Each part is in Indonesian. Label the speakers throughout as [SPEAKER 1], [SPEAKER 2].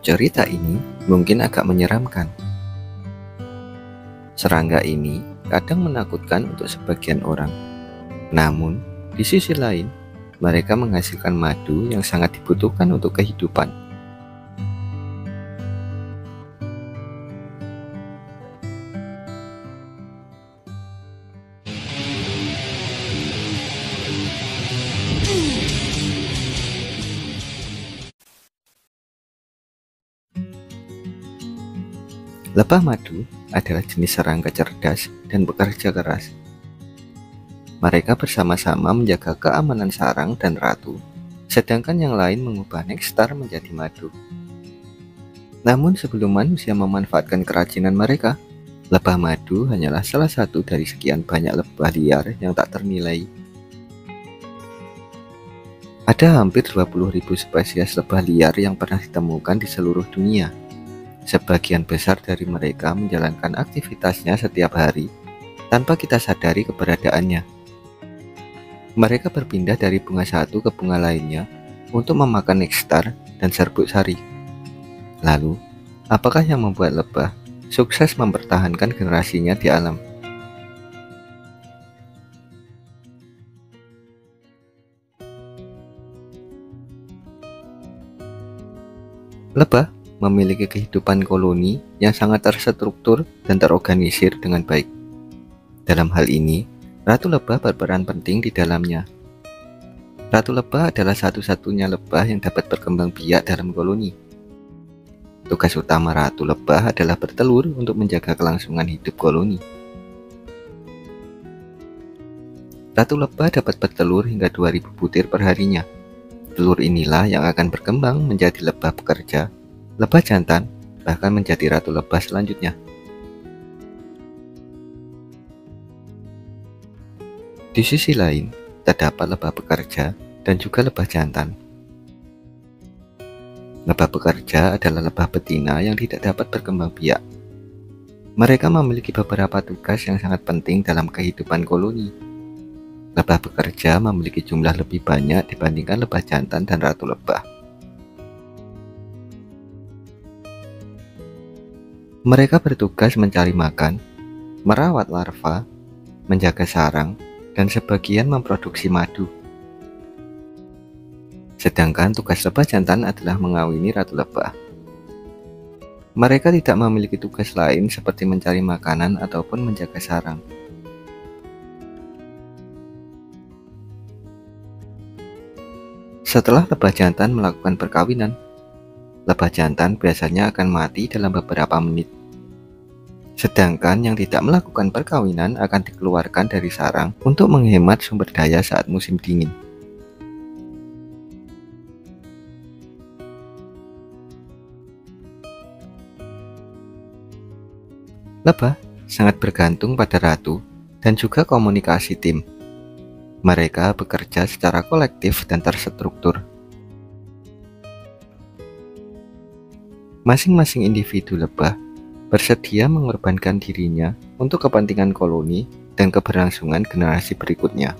[SPEAKER 1] Cerita ini mungkin agak menyeramkan. Serangga ini kadang menakutkan untuk sebagian orang. Namun, di sisi lain, mereka menghasilkan madu yang sangat dibutuhkan untuk kehidupan. Lebah madu adalah jenis serangga cerdas dan bekerja keras. Mereka bersama-sama menjaga keamanan sarang dan ratu, sedangkan yang lain mengubah nektar menjadi madu. Namun sebelum manusia memanfaatkan kerajinan mereka, lebah madu hanyalah salah satu dari sekian banyak lebah liar yang tak ternilai. Ada hampir 20.000 spesies lebah liar yang pernah ditemukan di seluruh dunia. Sebagian besar dari mereka menjalankan aktivitasnya setiap hari tanpa kita sadari keberadaannya. Mereka berpindah dari bunga satu ke bunga lainnya untuk memakan nektar dan serbuk sari. Lalu, apakah yang membuat lebah sukses mempertahankan generasinya di alam? Lebah memiliki kehidupan koloni yang sangat terstruktur dan terorganisir dengan baik. Dalam hal ini, ratu lebah berperan penting di dalamnya. Ratu lebah adalah satu-satunya lebah yang dapat berkembang biak dalam koloni. Tugas utama ratu lebah adalah bertelur untuk menjaga kelangsungan hidup koloni. Ratu lebah dapat bertelur hingga 2000 butir per harinya. Telur inilah yang akan berkembang menjadi lebah pekerja, lebah jantan, bahkan menjadi ratu lebah selanjutnya. Di sisi lain, terdapat lebah pekerja dan juga lebah jantan. Lebah pekerja adalah lebah betina yang tidak dapat berkembang biak. Mereka memiliki beberapa tugas yang sangat penting dalam kehidupan koloni. Lebah pekerja memiliki jumlah lebih banyak dibandingkan lebah jantan dan ratu lebah. Mereka bertugas mencari makan, merawat larva, menjaga sarang, dan sebagian memproduksi madu. Sedangkan tugas lebah jantan adalah mengawini ratu lebah. Mereka tidak memiliki tugas lain seperti mencari makanan ataupun menjaga sarang. Setelah lebah jantan melakukan perkawinan, lebah jantan biasanya akan mati dalam beberapa menit. Sedangkan yang tidak melakukan perkawinan akan dikeluarkan dari sarang untuk menghemat sumber daya saat musim dingin. Lebah sangat bergantung pada ratu dan juga komunikasi tim. Mereka bekerja secara kolektif dan terstruktur. Masing-masing individu lebah bersedia mengorbankan dirinya untuk kepentingan koloni dan keberlangsungan generasi berikutnya.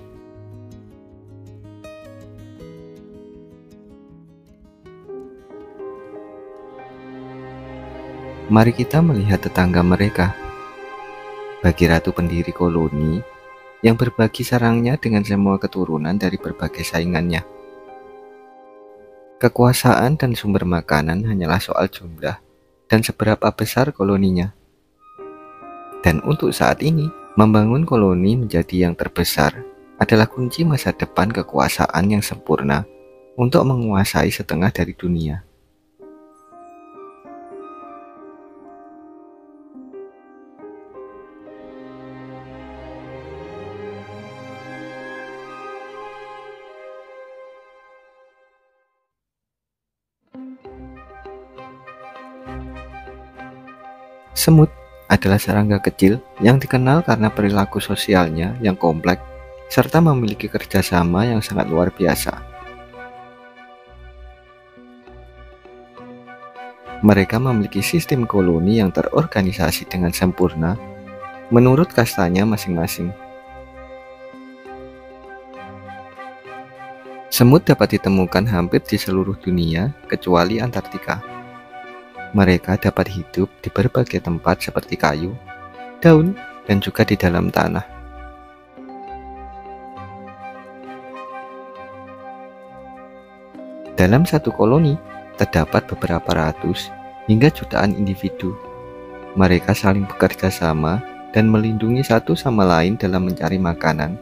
[SPEAKER 1] Mari kita melihat tetangga mereka. Bagi ratu pendiri koloni yang berbagi sarangnya dengan semua keturunan dari berbagai saingannya. Kekuasaan dan sumber makanan hanyalah soal jumlah dan seberapa besar koloninya. Dan untuk saat ini, membangun koloni menjadi yang terbesar adalah kunci masa depan kekuasaan yang sempurna untuk menguasai setengah dari dunia. Semut adalah serangga kecil yang dikenal karena perilaku sosialnya yang kompleks serta memiliki kerjasama yang sangat luar biasa. Mereka memiliki sistem koloni yang terorganisasi dengan sempurna menurut kastanya masing-masing. Semut dapat ditemukan hampir di seluruh dunia kecuali Antartika. Mereka dapat hidup di berbagai tempat seperti kayu, daun, dan juga di dalam tanah. Dalam satu koloni, terdapat beberapa ratus hingga jutaan individu. Mereka saling bekerja sama dan melindungi satu sama lain dalam mencari makanan,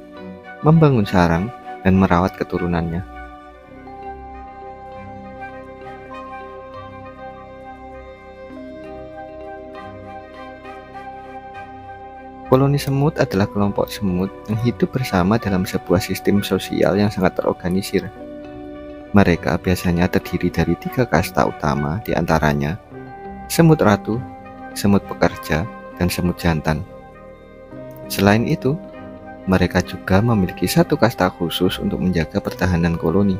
[SPEAKER 1] membangun sarang, dan merawat keturunannya. Koloni semut adalah kelompok semut yang hidup bersama dalam sebuah sistem sosial yang sangat terorganisir. Mereka biasanya terdiri dari 3 kasta utama, diantaranya semut ratu, semut pekerja, dan semut jantan. Selain itu, mereka juga memiliki satu kasta khusus untuk menjaga pertahanan koloni.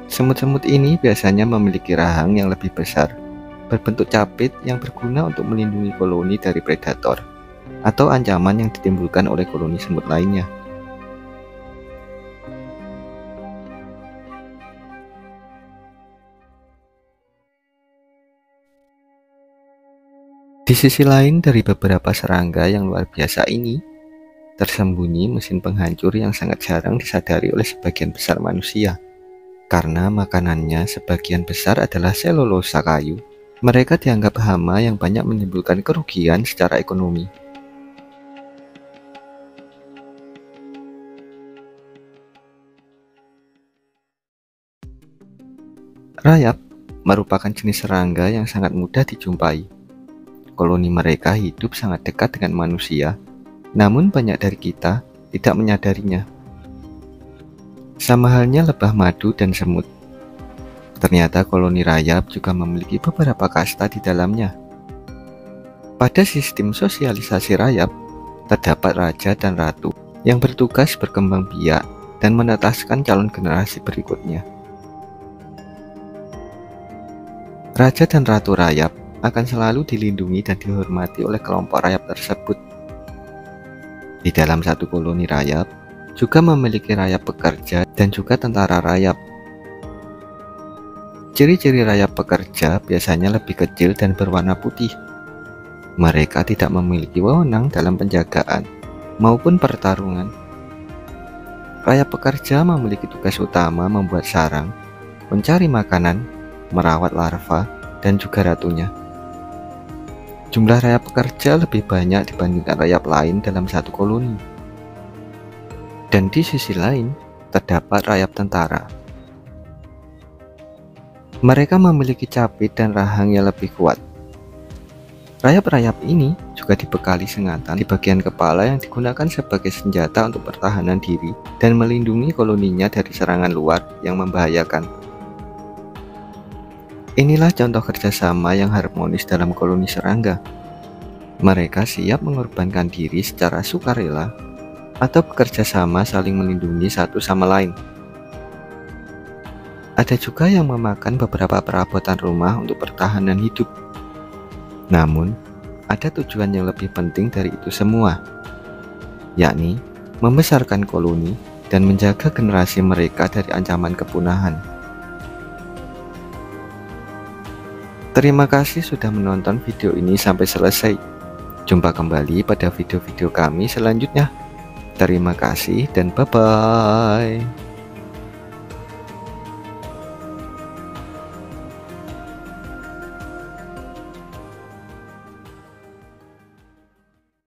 [SPEAKER 1] Semut-semut ini biasanya memiliki rahang yang lebih besar, berbentuk capit yang berguna untuk melindungi koloni dari predator atau ancaman yang ditimbulkan oleh koloni semut lainnya. Di sisi lain dari beberapa serangga yang luar biasa ini, tersembunyi mesin penghancur yang sangat jarang disadari oleh sebagian besar manusia. Karena makanannya sebagian besar adalah selulosa kayu, mereka dianggap hama yang banyak menimbulkan kerugian secara ekonomi. Rayap merupakan jenis serangga yang sangat mudah dijumpai. Koloni mereka hidup sangat dekat dengan manusia, namun banyak dari kita tidak menyadarinya. Sama halnya lebah madu dan semut. Ternyata koloni rayap juga memiliki beberapa kasta di dalamnya. Pada sistem sosialisasi rayap, terdapat raja dan ratu yang bertugas berkembang biak dan menetaskan calon generasi berikutnya. Raja dan ratu rayap akan selalu dilindungi dan dihormati oleh kelompok rayap tersebut. Di dalam satu koloni rayap juga memiliki rayap pekerja dan juga tentara rayap. Ciri-ciri rayap pekerja biasanya lebih kecil dan berwarna putih. Mereka tidak memiliki wewenang dalam penjagaan maupun pertarungan. Rayap pekerja memiliki tugas utama membuat sarang, mencari makanan, merawat larva, dan juga ratunya. Jumlah rayap pekerja lebih banyak dibandingkan rayap lain dalam satu koloni. Dan di sisi lain, terdapat rayap tentara. Mereka memiliki capit dan rahang yang lebih kuat. Rayap-rayap ini juga dibekali sengatan di bagian kepala yang digunakan sebagai senjata untuk pertahanan diri dan melindungi koloninya dari serangan luar yang membahayakan. Inilah contoh kerjasama yang harmonis dalam koloni serangga. Mereka siap mengorbankan diri secara sukarela atau bekerja sama saling melindungi satu sama lain. Ada juga yang memakan beberapa perabotan rumah untuk pertahanan hidup. Namun, ada tujuan yang lebih penting dari itu semua, yakni membesarkan koloni dan menjaga generasi mereka dari ancaman kepunahan. Terima kasih sudah menonton video ini sampai selesai. Jumpa kembali pada video-video kami selanjutnya. Terima kasih dan bye-bye.